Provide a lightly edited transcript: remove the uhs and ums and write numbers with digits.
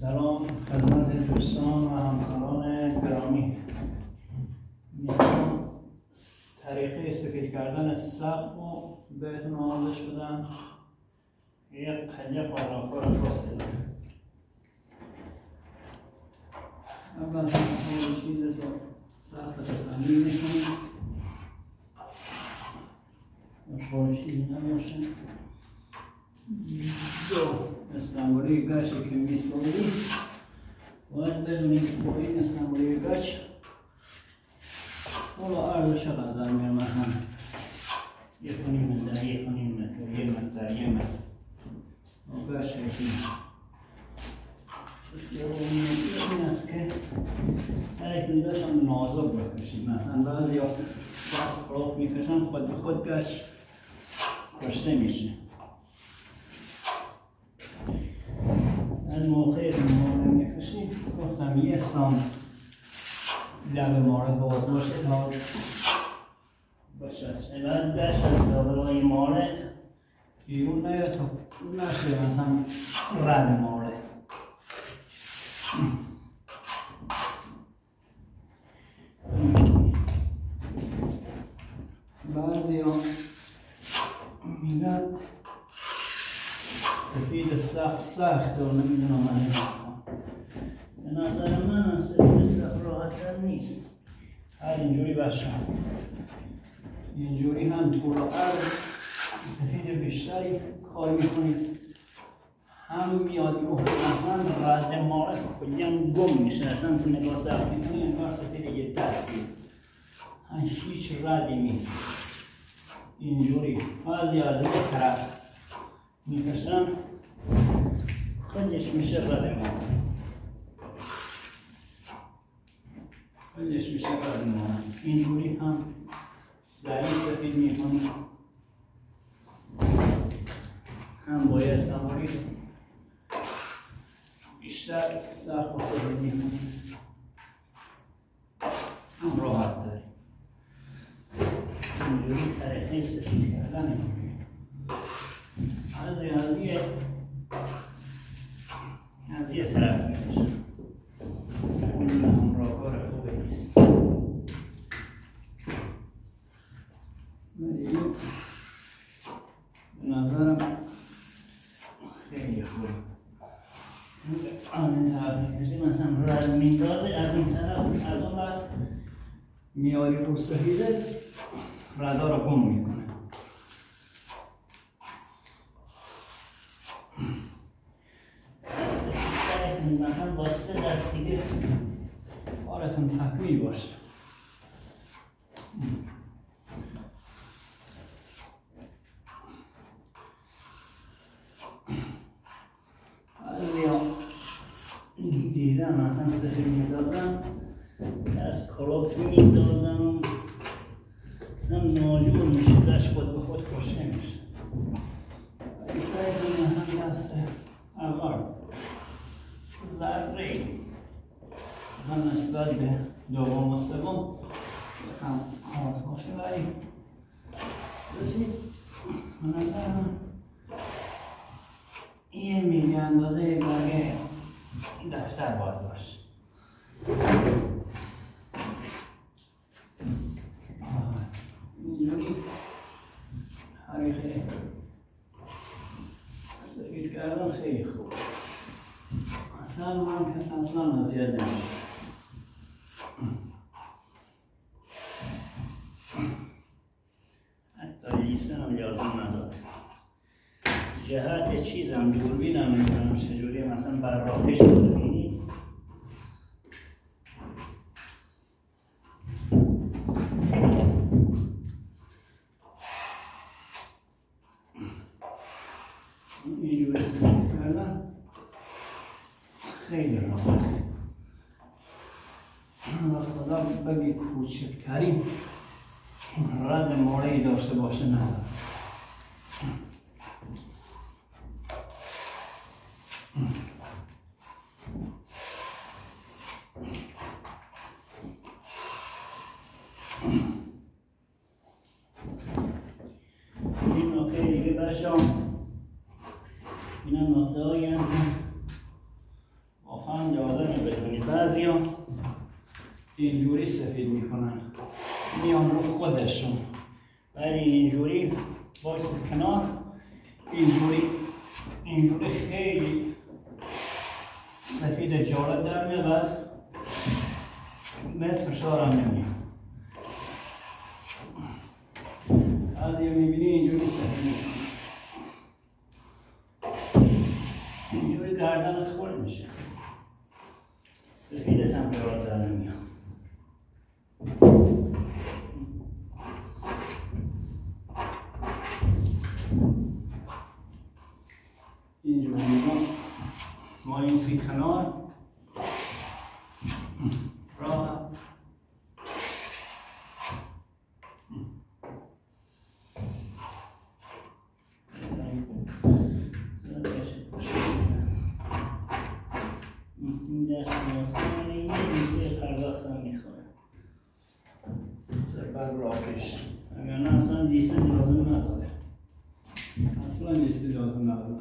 سلام خدمت دوستان و همکاران گرامی. میخوام طریقه سفید کردن سقف رو بهتون آموزش بدم. یک قلیق و راکور فاصله. اول اون چیز رو سقف رو تمرین میکنیم. خورشیدی نباشه. دو استانبولی گچی که میسازی باید بدونید که با این استانبولی گچ حالا عرض چقدر در میان مثلا 1.5 متر 1.5 متر 1 متر 1 متر گچ هستیم. این است که سعی کنید داشتم نازک بکشید. مثلا بعضی ها سخت خراب میکشن خود به خود گچ کشته میشه. از موقعی که ماره میکشید گفتم 1 سانت لب ماره باز باشه تا باشد. بعد دشت از داخل ماره بیرون نیاد تا نشه مثلا رد ماره. بعضی ها میگن سفید سخت و نمیدونم من نمیدونم. به نظر من سفید سخت راحت‌تر نیست. هر اینجوری باشه. اینجوری هم طول و عرض سفید بیشتری کار میکنید. هم میاد رو اصلا رد ماره کلیم گم میشه. اصلا نگاه سخت میکنید انگار سفید یه دستی. هیچ ردی نیست. اینجوری بعضی از این طرف میکشن خودش میشه رد ماره. خودش میشه رد ماره. اینجوری هم سریع سفید میکنید. هم باید استانبولی بیشتر سخت و سفید میکنید. هم راحت تری. اینجوری طریقه سفید کردن میکنید. از یه طرف میکشم. اون هم راکار خوبه نیست. ولی به نظرم خیلی خوبه. این طرف میکشیم مثلا رد میندازه از این طرف از اون رد میاری رو سفیده ردا رو گم میکنه. مثلا با 3 دست دیگه کارتون تکمیل باشه. بعضی دیدم مثلا سفید میدازن دست کلوف میدازن هم ناجور میشه دست خود به خود کشته میشه. ولی سعی کنید هم دست اول ذره هم نسبت به دوم و سوم هم خاص باشه. ولی سفید به نظر من یه میلی اندازه برگه دفتر باید باشه. اینجوری حقیقه سفید کردن خیلی خوب. اصلا من که اصلا اذیت نمیشه. حتی لیسه هم لازم نداره. جهت چیزم دوربینم نمیدونم چجوری مثلا براقش ببینید. اینجوری سفید کردن خیلی راحت. خدا بگی کوچکترین رد ماره‌ای داشته باشه نداره. این نکته دیگه باشم. اینم نکته هایی هم با هم لازمه بدونید بعضیا اینجوری سفید میکنن میان رو خودشون، ولی اینجوری بایست کنار، اینجوری خیلی سفید جالب در میاد، بعد فشارم نمیاد. از یه میبینی اینجوری سفید میکنه، اینجوری گردنت خورد میشه، سفیدت هم جالب در نمیاد. اینجوری ما این سی کنار راحت دست میخوره، یه دیسه پرداخت هم میخوره سپر راکش، اگر نه اصلا دیسه لازم نداره، اصلا دیسه لازم نداره.